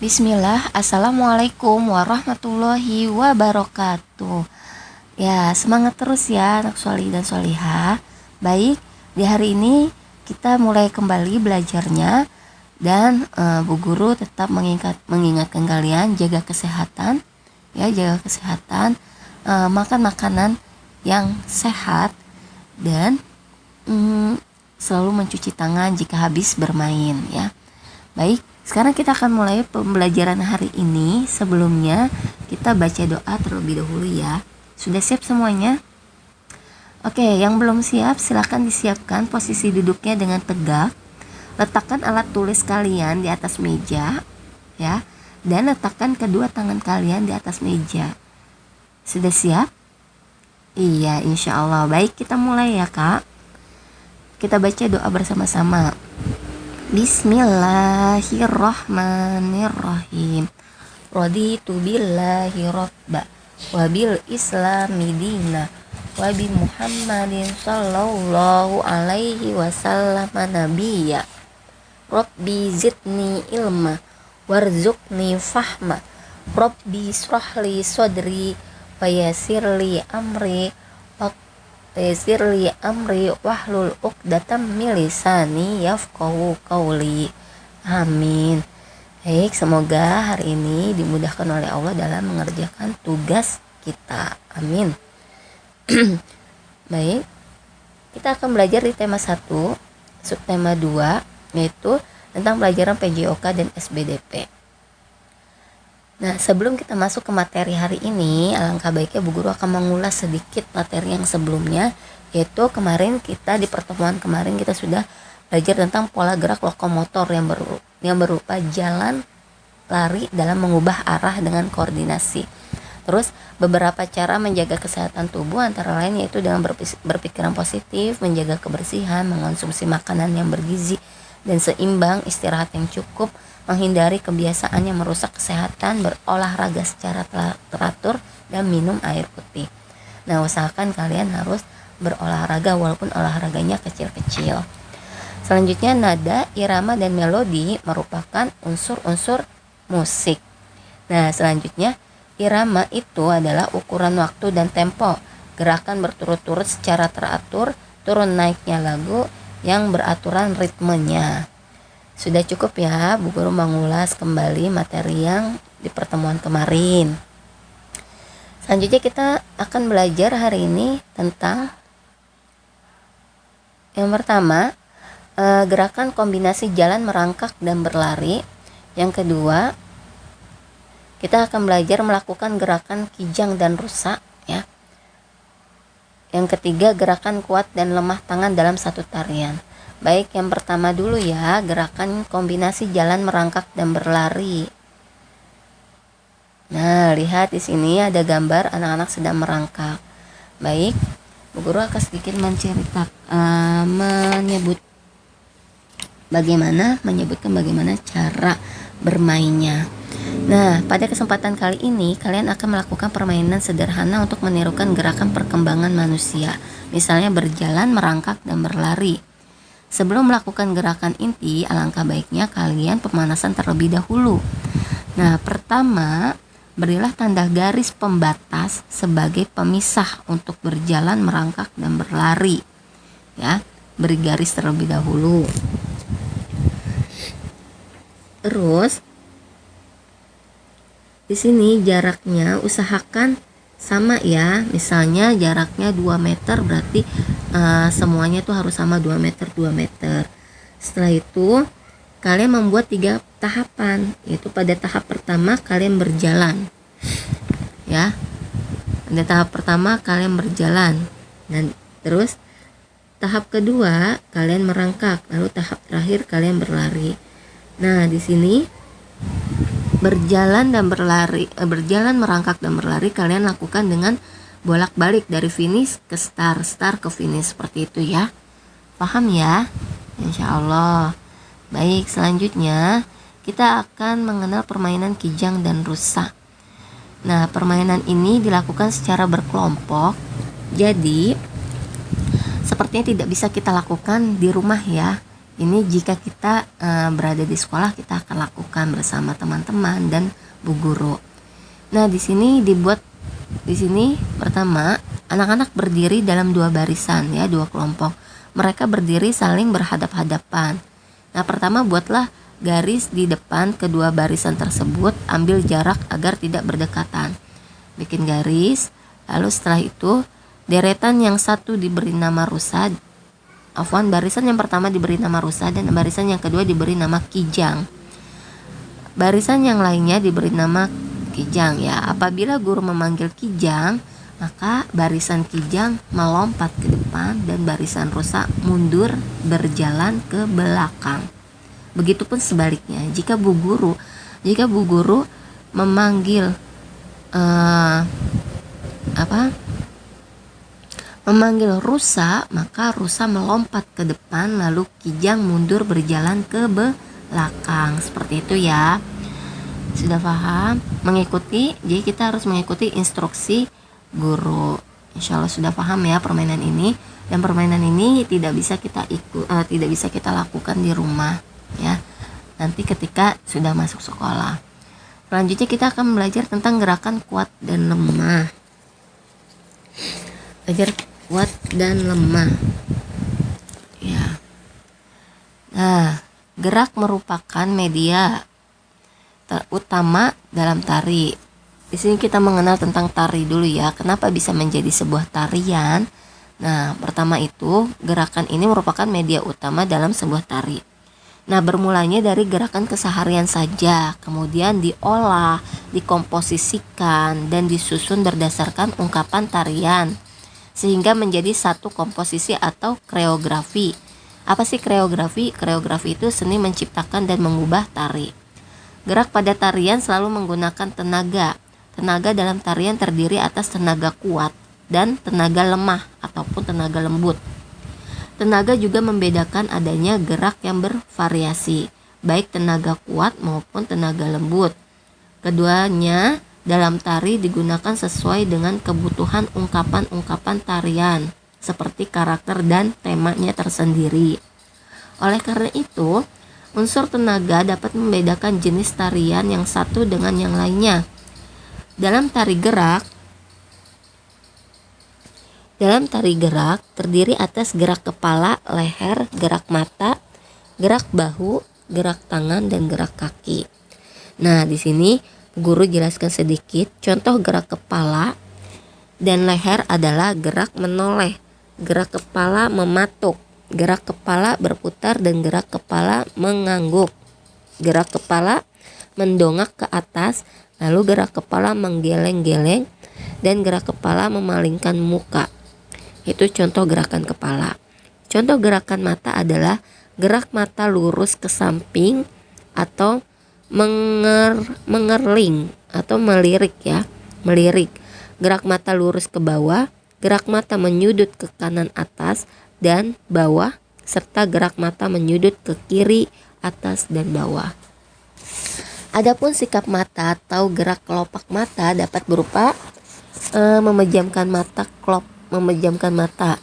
Bismillah, Assalamualaikum warahmatullahi wabarakatuh. Ya, semangat terus ya anak solih dan solihah. Baik, di hari ini kita mulai kembali belajarnya. Dan Bu Guru tetap mengingatkan kalian jaga kesehatan. Ya, jaga kesehatan, makan makanan yang sehat. Dan selalu mencuci tangan jika habis bermain ya. Baik, sekarang kita akan mulai pembelajaran hari ini. Sebelumnya kita baca doa terlebih dahulu ya. Sudah siap semuanya? Oke, yang belum siap silakan disiapkan posisi duduknya dengan tegak. Letakkan alat tulis kalian di atas meja ya. Dan letakkan kedua tangan kalian di atas meja. Sudah siap? Iya, insya Allah. Baik, kita mulai ya kak. Kita baca doa bersama-sama. Bismillahirrahmanirrahim. Raditu billahi rabba wa bil islami dina wa bi Muhammadin sallallahu alaihi wasallam nabiyya. Rabbi zidni ilma warzuqni fahma. Rabbi shrahli sadri wa yassirli amri wahlul uqdatam min lisani yafqahu qawli. Amin. Baik, semoga hari ini dimudahkan oleh Allah dalam mengerjakan tugas kita. Amin. Baik, kita akan belajar di tema 1, subtema 2, yaitu tentang pelajaran PJOK dan SBDP. Nah, sebelum kita masuk ke materi hari ini, alangkah baiknya Bu Guru akan mengulas sedikit materi yang sebelumnya, yaitu kemarin kita di pertemuan kemarin kita sudah belajar tentang pola gerak lokomotor yang berupa jalan, lari dalam mengubah arah dengan koordinasi. Terus beberapa cara menjaga kesehatan tubuh antara lain yaitu dengan berpikiran positif, menjaga kebersihan, mengonsumsi makanan yang bergizi dan seimbang, istirahat yang cukup, menghindari kebiasaan yang merusak kesehatan, berolahraga secara teratur, dan minum air putih. Nah, usahakan kalian harus berolahraga walaupun olahraganya kecil-kecil. Selanjutnya, nada, irama, dan melodi merupakan unsur-unsur musik. Nah, selanjutnya, irama itu adalah ukuran waktu dan tempo, gerakan berturut-turut secara teratur, turun naiknya lagu yang beraturan ritmenya. Sudah cukup ya Bu Guru mengulas kembali materi yang di pertemuan kemarin. Selanjutnya kita akan belajar hari ini tentang yang pertama, gerakan kombinasi jalan, merangkak, dan berlari. Yang kedua, kita akan belajar melakukan gerakan kijang dan rusak ya. Yang ketiga, gerakan kuat dan lemah tangan dalam satu tarian. Baik, yang pertama dulu ya, gerakan kombinasi jalan, merangkak, dan berlari. Nah, lihat di sini ada gambar anak-anak sedang merangkak. Baik, Bu Guru akan sedikit menyebutkan bagaimana cara bermainnya. Nah, pada kesempatan kali ini kalian akan melakukan permainan sederhana untuk menirukan gerakan perkembangan manusia. Misalnya berjalan, merangkak, dan berlari. Sebelum melakukan gerakan inti, alangkah baiknya kalian pemanasan terlebih dahulu. Nah, pertama, berilah tanda garis pembatas sebagai pemisah untuk berjalan, merangkak, dan berlari. Ya, beri garis terlebih dahulu. Terus, di sini jaraknya usahakan sama ya. Misalnya jaraknya 2 meter berarti semuanya tuh harus sama 2 meter. Setelah itu kalian membuat 3 tahapan, yaitu pada tahap pertama kalian berjalan ya. Pada tahap pertama kalian berjalan, dan terus tahap kedua kalian merangkak, lalu tahap terakhir kalian berlari. Nah, di sini berjalan, merangkak, dan berlari kalian lakukan dengan bolak-balik dari finish ke start ke finish, seperti itu ya. Paham ya? Insya Allah. Baik, selanjutnya kita akan mengenal permainan kijang dan rusak. Nah, permainan ini dilakukan secara berkelompok. Jadi sepertinya tidak bisa kita lakukan di rumah ya. ini jika kita berada di sekolah, kita akan lakukan bersama teman-teman dan bu guru. Nah, di sini pertama, anak-anak berdiri dalam 2 barisan ya, 2 kelompok. Mereka berdiri saling berhadap-hadapan. Nah, pertama buatlah garis di depan kedua barisan tersebut, ambil jarak agar tidak berdekatan. Bikin garis, lalu setelah itu deretan yang satu diberi nama rusa. Barisan yang pertama diberi nama rusa dan barisan yang kedua diberi nama kijang. Barisan yang lainnya diberi nama kijang ya. Apabila guru memanggil kijang, maka barisan kijang melompat ke depan dan barisan rusa mundur berjalan ke belakang. Begitupun sebaliknya, jika bu guru memanggil memanggil rusa, maka rusa melompat ke depan lalu kijang mundur berjalan ke belakang. Seperti itu ya. Sudah paham? Mengikuti, jadi kita harus mengikuti instruksi guru. Insya Allah sudah paham ya permainan ini. Dan permainan ini tidak bisa kita lakukan di rumah ya. Nanti ketika sudah masuk sekolah. Selanjutnya kita akan belajar tentang gerakan kuat dan lemah. Belajar kuat dan lemah. Ya. Nah, gerak merupakan media utama dalam tari. Di sini kita mengenal tentang tari dulu ya. Kenapa bisa menjadi sebuah tarian? Nah, pertama itu gerakan ini merupakan media utama dalam sebuah tari. Nah, bermulanya dari gerakan keseharian saja, kemudian diolah, dikomposisikan, dan disusun berdasarkan ungkapan tarian, sehingga menjadi satu komposisi atau koreografi. Apa sih koreografi? Koreografi itu seni menciptakan dan mengubah tari. Gerak pada tarian selalu menggunakan tenaga. Tenaga dalam tarian terdiri atas tenaga kuat dan tenaga lemah ataupun tenaga lembut. Tenaga juga membedakan adanya gerak yang bervariasi, baik tenaga kuat maupun tenaga lembut. Keduanya dalam tari digunakan sesuai dengan kebutuhan ungkapan-ungkapan tarian, seperti karakter dan temanya tersendiri. Oleh karena itu, unsur tenaga dapat membedakan jenis tarian yang satu dengan yang lainnya. Dalam tari gerak terdiri atas gerak kepala, leher, gerak mata, gerak bahu, gerak tangan, dan gerak kaki. Nah, di sini guru jelaskan sedikit. Contoh gerak kepala dan leher adalah gerak menoleh, gerak kepala mematuk, gerak kepala berputar, dan gerak kepala mengangguk. Gerak kepala mendongak ke atas, lalu gerak kepala menggeleng-geleng, dan gerak kepala memalingkan muka. Itu contoh gerakan kepala. Contoh gerakan mata adalah gerak mata lurus ke samping atau mengerling atau melirik ya, melirik. Gerak mata lurus ke bawah, gerak mata menyudut ke kanan atas dan bawah, serta gerak mata menyudut ke kiri, atas, dan bawah. Adapun sikap mata atau gerak kelopak mata dapat berupa memejamkan mata,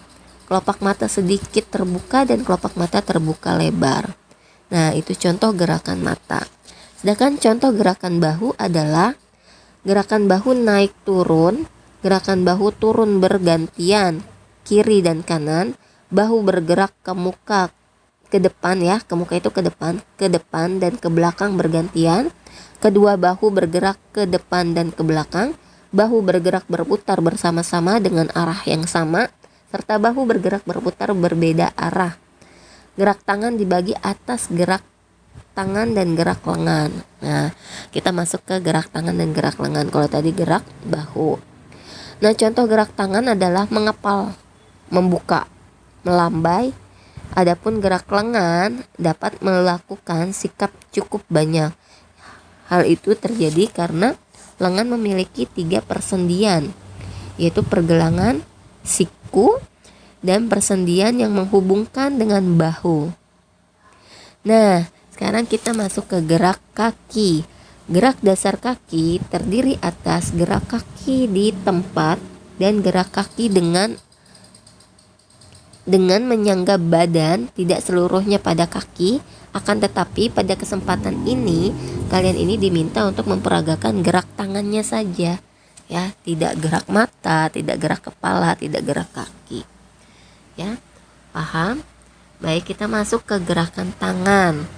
kelopak mata sedikit terbuka dan kelopak mata terbuka lebar. Nah, itu contoh gerakan mata. Sedangkan contoh gerakan bahu adalah gerakan bahu naik turun, gerakan bahu turun bergantian, kiri dan kanan, bahu bergerak ke muka ke depan ya, ke muka itu ke depan dan ke belakang bergantian. Kedua bahu bergerak ke depan dan ke belakang, bahu bergerak berputar bersama-sama dengan arah yang sama, serta bahu bergerak berputar berbeda arah. Gerak tangan dibagi atas gerak tangan dan gerak lengan. Nah, kita masuk ke gerak tangan dan gerak lengan. Kalau tadi gerak bahu. Nah, contoh gerak tangan adalah mengepal, membuka, melambai. Adapun gerak lengan dapat melakukan sikap cukup banyak. Hal itu terjadi karena lengan memiliki 3 persendian, yaitu pergelangan, siku, dan persendian yang menghubungkan dengan bahu. Nah, sekarang kita masuk ke gerak kaki. Gerak dasar kaki terdiri atas gerak kaki di tempat dan gerak kaki dengan dengan menyangga badan, tidak seluruhnya pada kaki. Akan tetapi pada kesempatan ini kalian ini diminta untuk memperagakan gerak tangannya saja, ya, tidak gerak mata, tidak gerak kepala, tidak gerak kaki, ya. Paham? Baik, kita masuk ke gerakan tangan.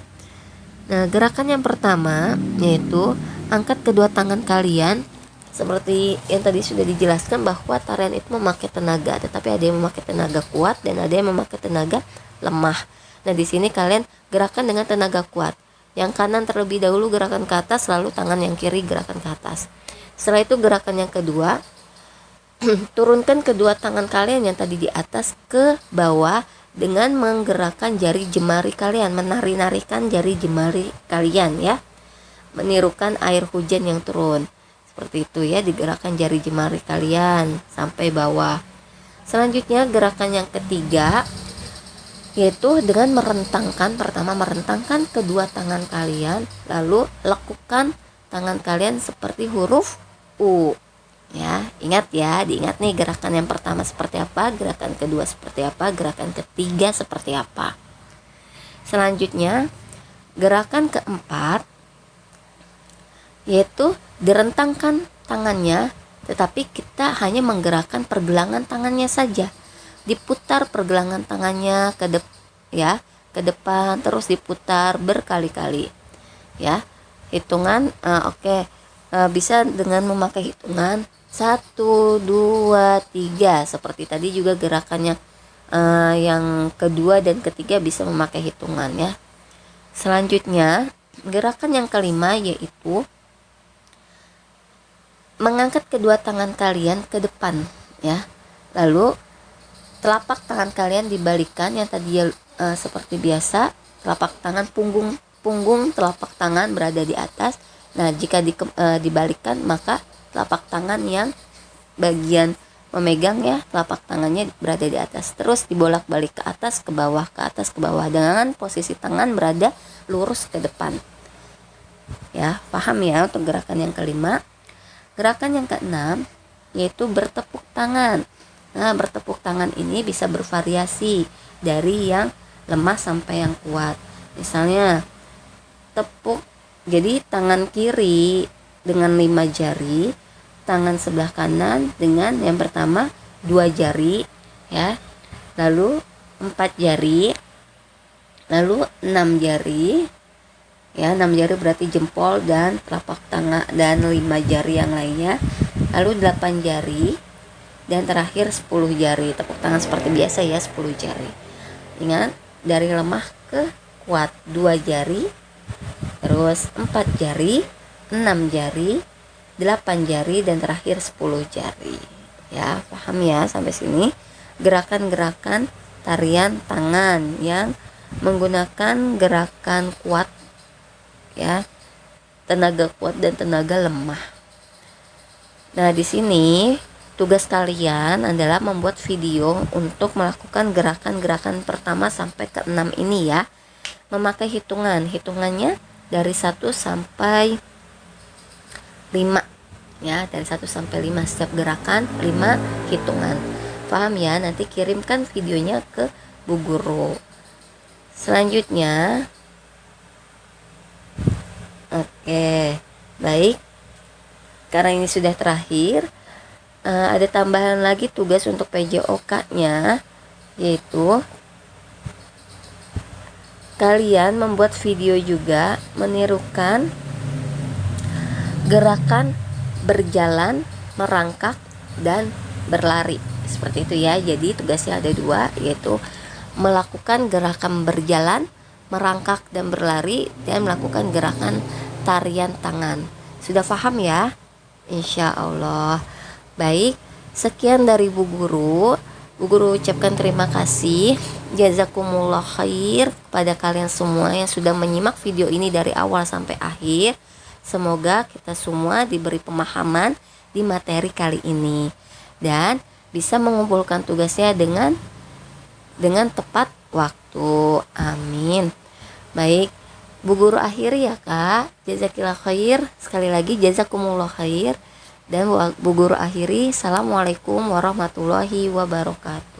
Nah, gerakan yang pertama yaitu angkat kedua tangan kalian. Seperti yang tadi sudah dijelaskan bahwa tarian itu memakai tenaga, tetapi ada yang memakai tenaga kuat dan ada yang memakai tenaga lemah. Nah, di sini kalian gerakan dengan tenaga kuat. Yang kanan terlebih dahulu gerakan ke atas, lalu tangan yang kiri gerakan ke atas. Setelah itu gerakan yang kedua, turunkan kedua tangan kalian yang tadi di atas ke bawah dengan menggerakkan jari jemari kalian, menari-narikan jari jemari kalian, ya, menirukan air hujan yang turun. Seperti itu, ya, digerakkan jari jemari kalian sampai bawah. Selanjutnya gerakan yang ketiga yaitu dengan merentangkan, pertama merentangkan kedua tangan kalian, lalu lekukan tangan kalian seperti huruf U, ya. Ingat, ya, diingat nih gerakan yang pertama seperti apa, gerakan kedua seperti apa, gerakan ketiga seperti apa. Selanjutnya gerakan keempat yaitu direntangkan tangannya, tetapi kita hanya menggerakkan pergelangan tangannya saja. Diputar pergelangan tangannya ke depan, terus diputar berkali-kali, ya. Hitungan bisa dengan memakai hitungan 1, 2, 3. Seperti tadi juga gerakannya yang kedua dan ketiga bisa memakai hitungan, ya. Selanjutnya gerakan yang kelima yaitu mengangkat kedua tangan kalian ke depan, ya. Lalu telapak tangan kalian dibalikan yang tadi seperti biasa, telapak tangan punggung telapak tangan berada di atas. Nah, jika dibalikan maka telapak tangan yang bagian memegang, ya, telapak tangannya berada di atas. Terus dibolak-balik ke atas ke bawah, ke atas ke bawah dengan posisi tangan berada lurus ke depan. Ya, paham ya untuk gerakan yang kelima. Gerakan yang keenam yaitu bertepuk tangan. Nah, bertepuk tangan ini bisa bervariasi dari yang lemah sampai yang kuat. Misalnya tepuk, jadi tangan kiri dengan 5 jari, tangan sebelah kanan dengan yang pertama 2 jari, ya, lalu 4 jari, lalu 6 jari, ya. 6 jari berarti jempol dan telapak tangan, dan 5 jari yang lainnya, lalu 8 jari, dan terakhir 10 jari. Tepuk tangan seperti biasa, ya, 10 jari. Ingat, dari lemah ke kuat, 2 jari, terus 4 jari, 6 jari, 8 jari, dan terakhir 10 jari. Ya, paham ya sampai sini? Gerakan-gerakan tarian tangan yang menggunakan gerakan kuat, ya, tenaga kuat dan tenaga lemah. Nah, di sini tugas kalian adalah membuat video untuk melakukan gerakan-gerakan pertama sampai ke 6 ini, ya. Memakai hitungannya dari 1 sampai 5, ya, dari 1 sampai 5 setiap gerakan 5 hitungan. Paham ya? Nanti kirimkan videonya ke Bu Guru. Selanjutnya, oke, baik. Karena ini sudah terakhir, ada tambahan lagi tugas untuk PJOK-nya, yaitu kalian membuat video juga menirukan gerakan berjalan, merangkak, dan berlari. Seperti itu, ya. Jadi tugasnya ada 2, yaitu melakukan gerakan berjalan, merangkak, dan berlari, dan melakukan gerakan tarian tangan. Sudah paham, ya? Insya Allah. Baik, sekian dari Bu Guru. Bu Guru ucapkan terima kasih, jazakumullah khair kepada kalian semua yang sudah menyimak video ini dari awal sampai akhir. Semoga kita semua diberi pemahaman di materi kali ini dan bisa mengumpulkan tugasnya dengan tepat waktu. Amin. Baik, Bu Guru akhiri, ya, Kak. Jazakillah khair. Sekali lagi jazakumullah khair. Dan Bu Guru akhiri, assalamualaikum warahmatullahi wabarakatuh.